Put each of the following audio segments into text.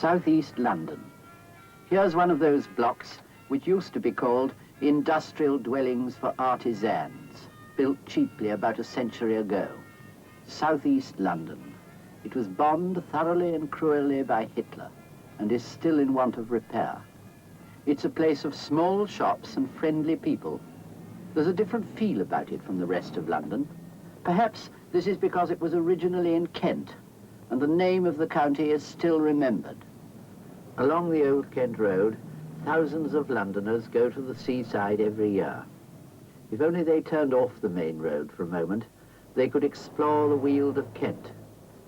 Southeast London. Here's one of those blocks which used to be called industrial dwellings for artisans, built cheaply about a century ago. Southeast London. It was bombed thoroughly and cruelly by Hitler and is still in want of repair. It's a place of small shops and friendly people. There's a different feel about it from the rest of London. Perhaps this is because it was originally in Kent, and the name of the county is still remembered. Along the old Kent Road, thousands of Londoners go to the seaside every year. If only they turned off the main road for a moment, they could explore the Weald of Kent,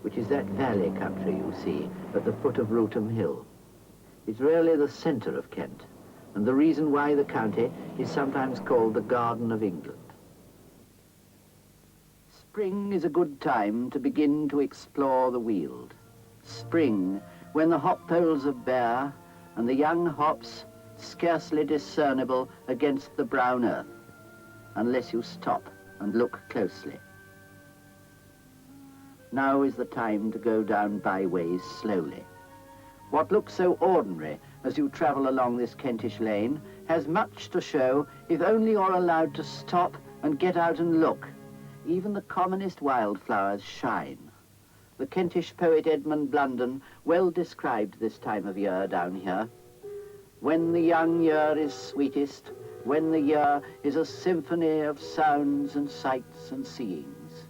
which is that valley country you see at the foot of Rootham Hill. It's really the centre of Kent, and the reason why the county is sometimes called the Garden of England. Spring is a good time to begin to explore the Weald. Spring, when the hop poles are bare and the young hops scarcely discernible against the brown earth, unless you stop and look closely. Now is the time to go down byways slowly. What looks so ordinary as you travel along this Kentish lane has much to show if only you're allowed to stop and get out and look. Even the commonest wildflowers shine. The Kentish poet Edmund Blunden well described this time of year down here. When the young year is sweetest, when the year is a symphony of sounds and sights and seeings.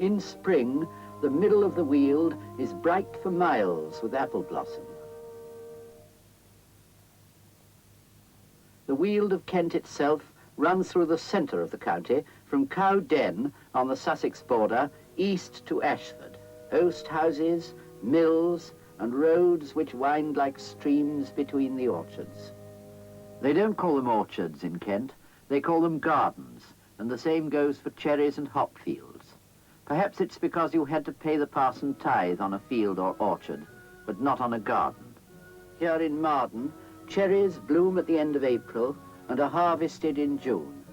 In spring, the middle of the Weald is bright for miles with apple blossom. The Weald of Kent itself runs through the centre of the county from Cow Den on the Sussex border east to Ashford. Oast houses, mills and roads which wind like streams between the orchards. They don't call them orchards in Kent, they call them gardens, and the same goes for cherries and hop fields. Perhaps it's because you had to pay the parson tithe on a field or orchard, but not on a garden. Here in Marden, cherries bloom at the end of April and are harvested in June.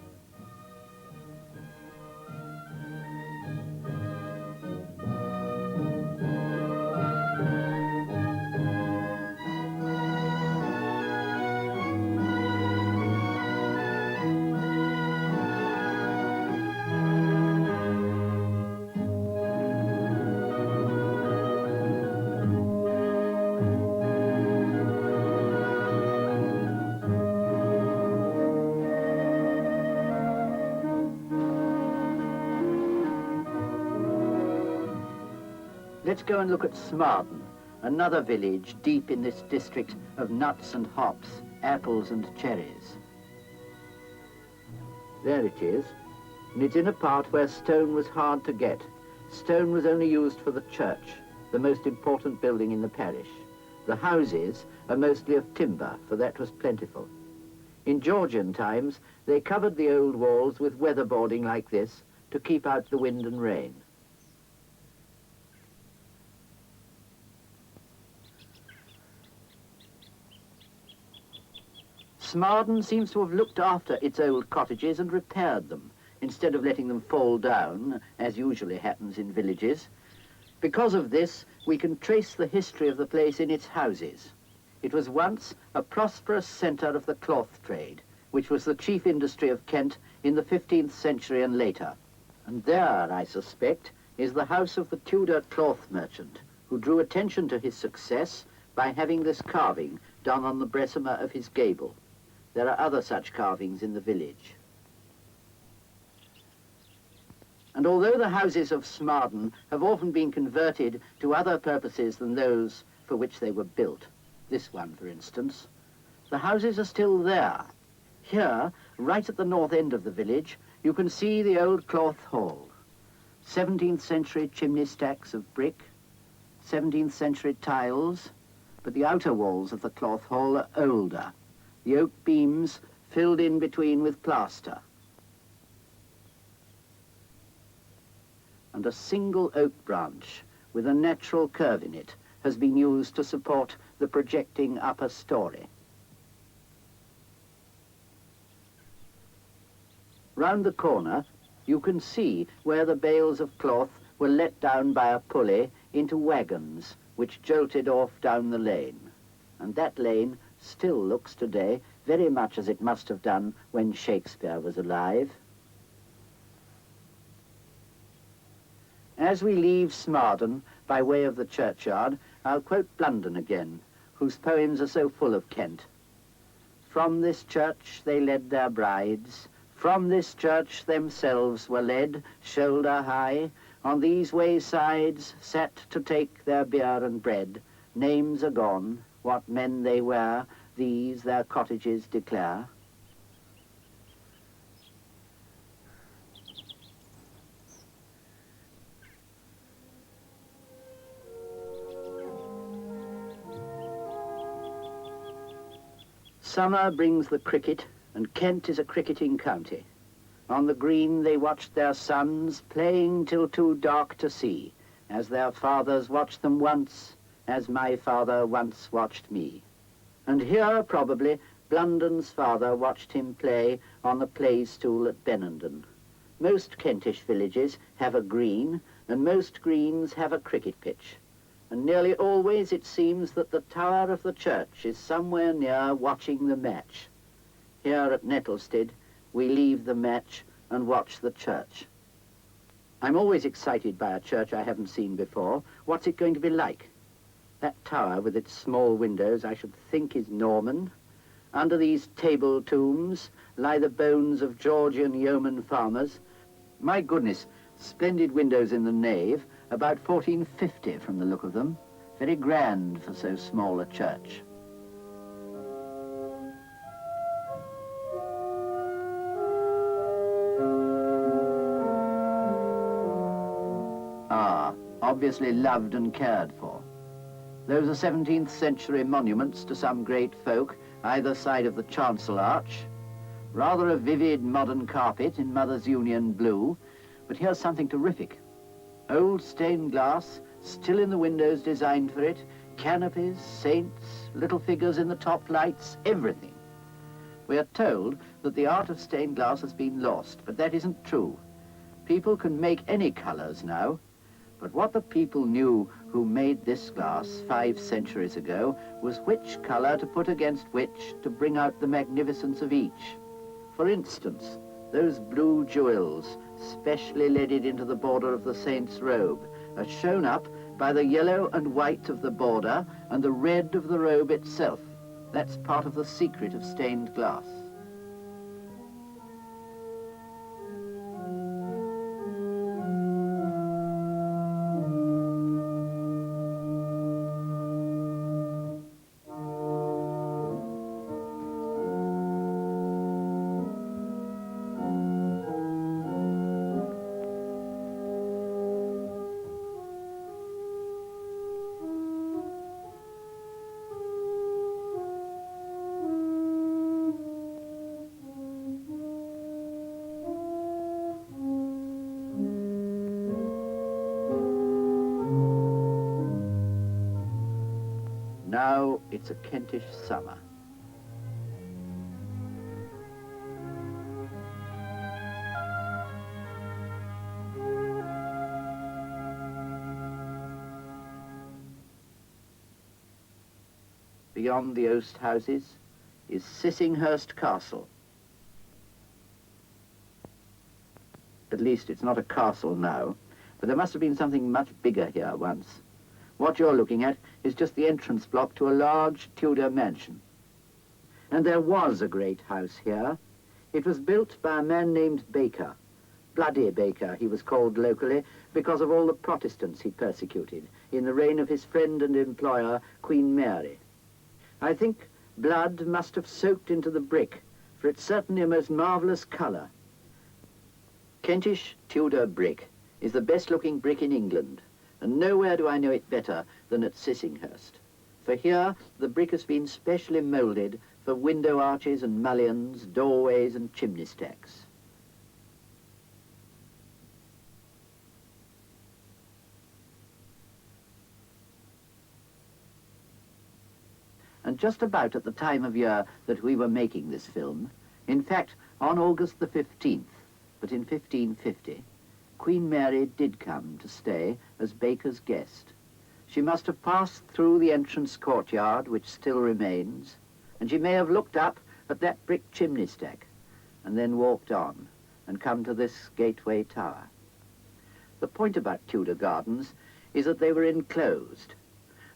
Let's go and look at Smarden, another village deep in this district of nuts and hops, apples and cherries. There it is, and it's in a part where stone was hard to get. Stone was only used for the church, the most important building in the parish. The houses are mostly of timber, for that was plentiful. In Georgian times, they covered the old walls with weatherboarding like this to keep out the wind and rain. Smarden seems to have looked after its old cottages and repaired them, instead of letting them fall down, as usually happens in villages. Because of this, we can trace the history of the place in its houses. It was once a prosperous centre of the cloth trade, which was the chief industry of Kent in the 15th century and later. And there, I suspect, is the house of the Tudor cloth merchant, who drew attention to his success by having this carving done on the bressumer of his gable. There are other such carvings in the village. And although the houses of Smarden have often been converted to other purposes than those for which they were built, this one for instance, the houses are still there. Here, right at the north end of the village, you can see the old cloth hall. 17th century chimney stacks of brick, 17th century tiles, but the outer walls of the cloth hall are older, the oak beams filled in between with plaster. And a single oak branch with a natural curve in it has been used to support the projecting upper story. Round the corner, you can see where the bales of cloth were let down by a pulley into wagons, which jolted off down the lane. And that lane still looks today very much as it must have done when Shakespeare was alive. As we leave Smarden by way of the churchyard, I'll quote Blunden again, whose poems are so full of Kent. From this church they led their brides, from this church themselves were led, shoulder high, on these waysides sat to take their beer and bread. Names are gone, what men they were, these their cottages declare. Summer brings the cricket, and Kent is a cricketing county. On the green they watched their sons, playing till too dark to see, as their fathers watched them once, as my father once watched me. And here, probably, Blunden's father watched him play on the play stool at Benenden. Most Kentish villages have a green, and most greens have a cricket pitch. And nearly always it seems that the tower of the church is somewhere near watching the match. Here at Nettlestead, we leave the match and watch the church. I'm always excited by a church I haven't seen before. What's it going to be like? That tower with its small windows I should think is Norman. Under these table tombs lie the bones of Georgian yeoman farmers. My goodness, splendid windows in the nave, about 1450 from the look of them. Very grand for so small a church. Ah, obviously loved and cared for. Those are 17th century monuments to some great folk, either side of the chancel arch. Rather a vivid modern carpet in Mother's Union blue, but here's something terrific. Old stained glass, still in the windows designed for it, canopies, saints, little figures in the top lights, everything. We are told that the art of stained glass has been lost, but that isn't true. People can make any colors now, but what the people knew who made this glass 5 centuries ago was which color to put against which to bring out the magnificence of each. For instance, those blue jewels, specially leaded into the border of the saint's robe, are shown up by the yellow and white of the border and the red of the robe itself. That's part of the secret of stained glass. Now it's a Kentish summer. Beyond the oast houses is Sissinghurst Castle. At least it's not a castle now, but there must have been something much bigger here once. What you're looking at is just the entrance block to a large Tudor mansion. And there was a great house here. It was built by a man named Baker. Bloody Baker, he was called locally, because of all the Protestants he persecuted in the reign of his friend and employer, Queen Mary. I think blood must have soaked into the brick, for it's certainly a most marvellous colour. Kentish Tudor brick is the best-looking brick in England, and nowhere do I know it better than at Sissinghurst. For here, the brick has been specially moulded for window arches and mullions, doorways and chimney stacks. And just about at the time of year that we were making this film, in fact, on August the 15th, but in 1550, Queen Mary did come to stay as Baker's guest. She must have passed through the entrance courtyard, which still remains, and she may have looked up at that brick chimney stack, and then walked on and come to this gateway tower. The point about Tudor gardens is that they were enclosed.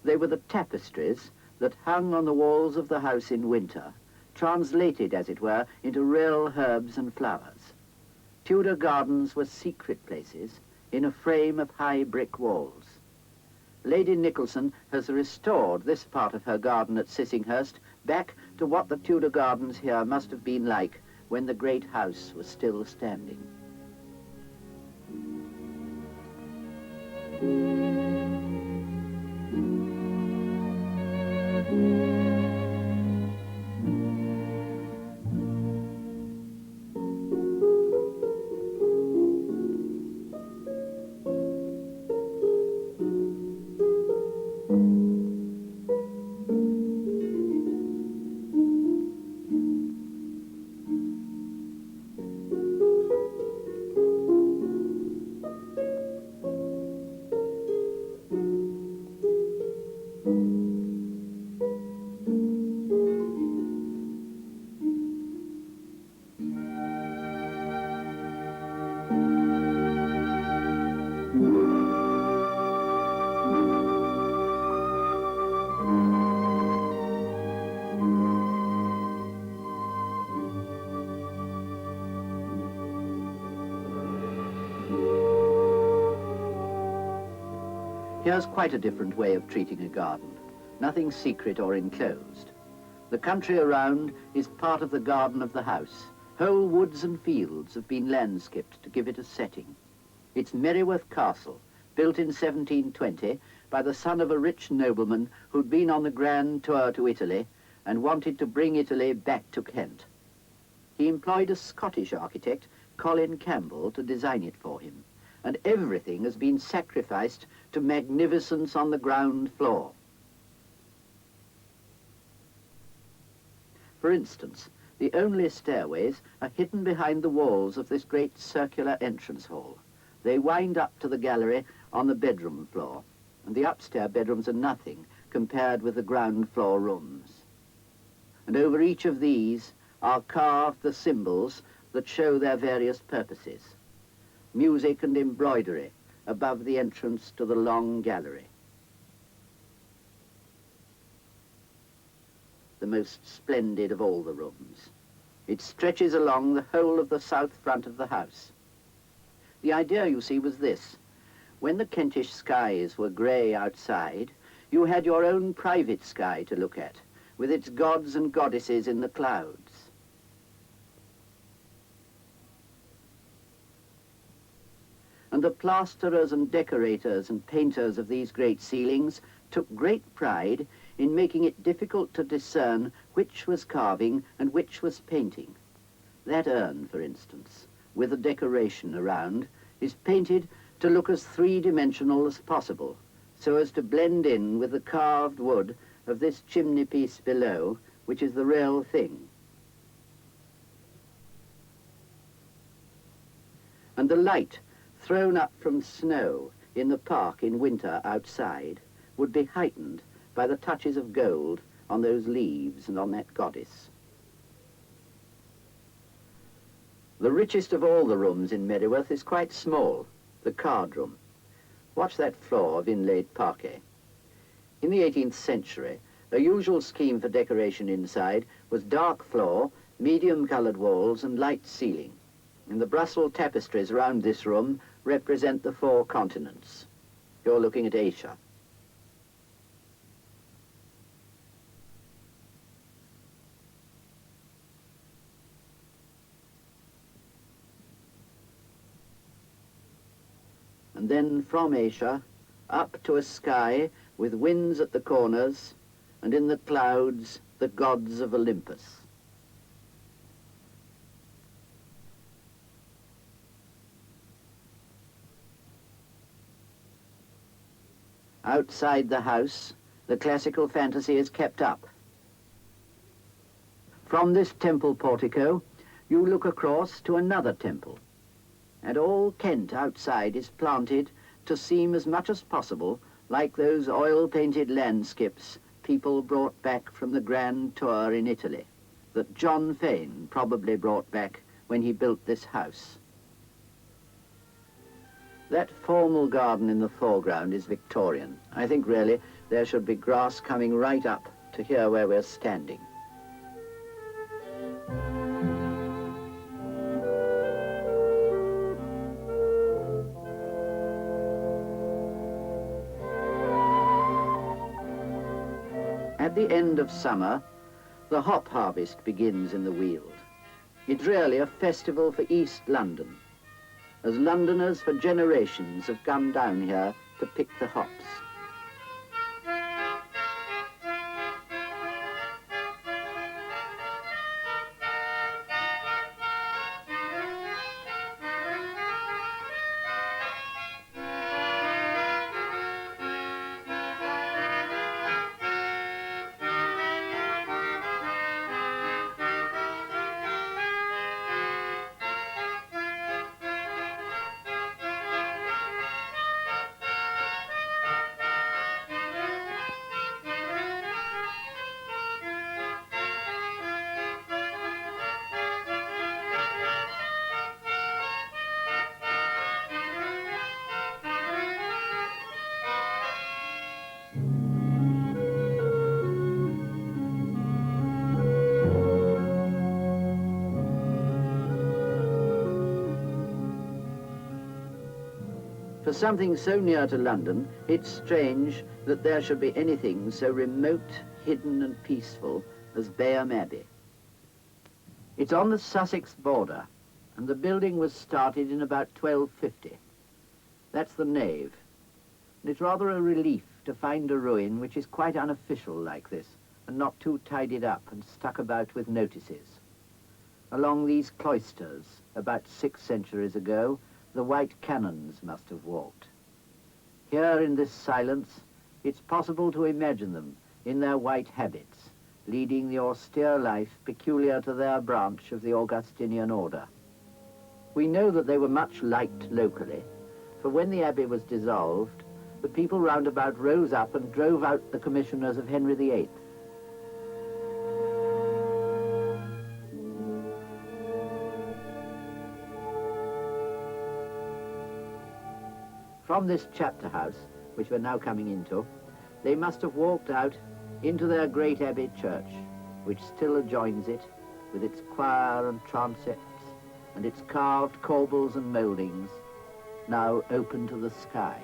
They were the tapestries that hung on the walls of the house in winter, translated, as it were, into real herbs and flowers. Tudor gardens were secret places in a frame of high brick walls. Lady Nicholson has restored this part of her garden at Sissinghurst back to what the Tudor gardens here must have been like when the great house was still standing. Here's quite a different way of treating a garden. Nothing secret or enclosed. The country around is part of the garden of the house. Whole woods and fields have been landscaped to give it a setting. It's Merryworth Castle, built in 1720 by the son of a rich nobleman who'd been on the grand tour to Italy and wanted to bring Italy back to Kent. He employed a Scottish architect, Colin Campbell, to design it for him, and everything has been sacrificed to magnificence on the ground floor. For instance, the only stairways are hidden behind the walls of this great circular entrance hall. They wind up to the gallery on the bedroom floor, and the upstairs bedrooms are nothing compared with the ground floor rooms. And over each of these are carved the symbols that show their various purposes. Music and embroidery above the entrance to the long gallery. The most splendid of all the rooms. It stretches along the whole of the south front of the house. The idea, you see, was this. When the Kentish skies were grey outside, you had your own private sky to look at, with its gods and goddesses in the clouds. And the plasterers and decorators and painters of these great ceilings took great pride in making it difficult to discern which was carving and which was painting. That urn, for instance, with the decoration around, is painted to look as three-dimensional as possible, so as to blend in with the carved wood of this chimney piece below, which is the real thing. And the light thrown up from snow in the park in winter outside would be heightened by the touches of gold on those leaves and on that goddess. The richest of all the rooms in Merryworth is quite small, the card room. Watch that floor of inlaid parquet. In the 18th century, a usual scheme for decoration inside was dark floor, medium-coloured walls and light ceiling. And the Brussels tapestries around this room represent the 4 continents. You're looking at Asia. And then from Asia, up to a sky with winds at the corners, and in the clouds, the gods of Olympus. Outside the house, the classical fantasy is kept up. From this temple portico, you look across to another temple, and all Kent outside is planted to seem as much as possible like those oil-painted landscapes people brought back from the Grand Tour in Italy, that John Fane probably brought back when he built this house. That formal garden in the foreground is Victorian. I think really there should be grass coming right up to here where we're standing. At the end of summer, the hop harvest begins in the Weald. It's really a festival for East London, as Londoners for generations have come down here to pick the hops. For something so near to London, it's strange that there should be anything so remote, hidden and peaceful as Bayham Abbey. It's on the Sussex border, and the building was started in about 1250. That's the nave. And it's rather a relief to find a ruin which is quite unofficial like this, and not too tidied up and stuck about with notices. Along these cloisters, about 6 centuries ago, the white canons must have walked. Here in this silence, it's possible to imagine them in their white habits, leading the austere life peculiar to their branch of the Augustinian order. We know that they were much liked locally, for when the abbey was dissolved, the people round about rose up and drove out the commissioners of Henry VIII. From this chapter house, which we're now coming into, they must have walked out into their great abbey church, which still adjoins it, with its choir and transepts, and its carved corbels and mouldings, now open to the sky.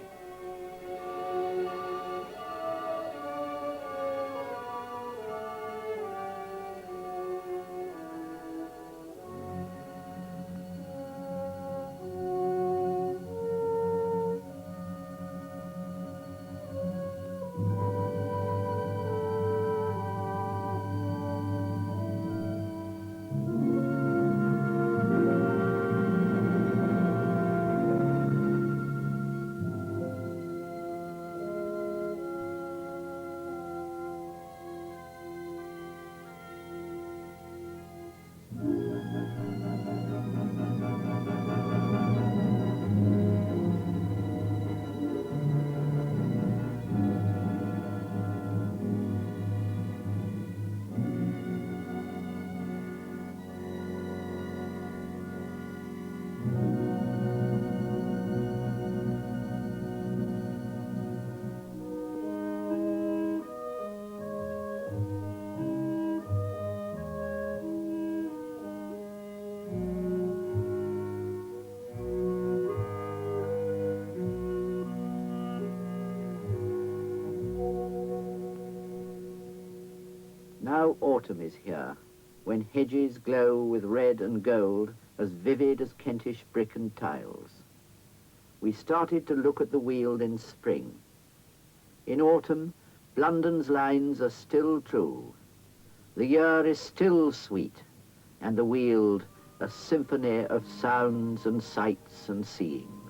Now autumn is here, when hedges glow with red and gold, as vivid as Kentish brick and tiles. We started to look at the Weald in spring. In autumn, London's lines are still true. The year is still sweet, and the Weald a symphony of sounds and sights and seeing.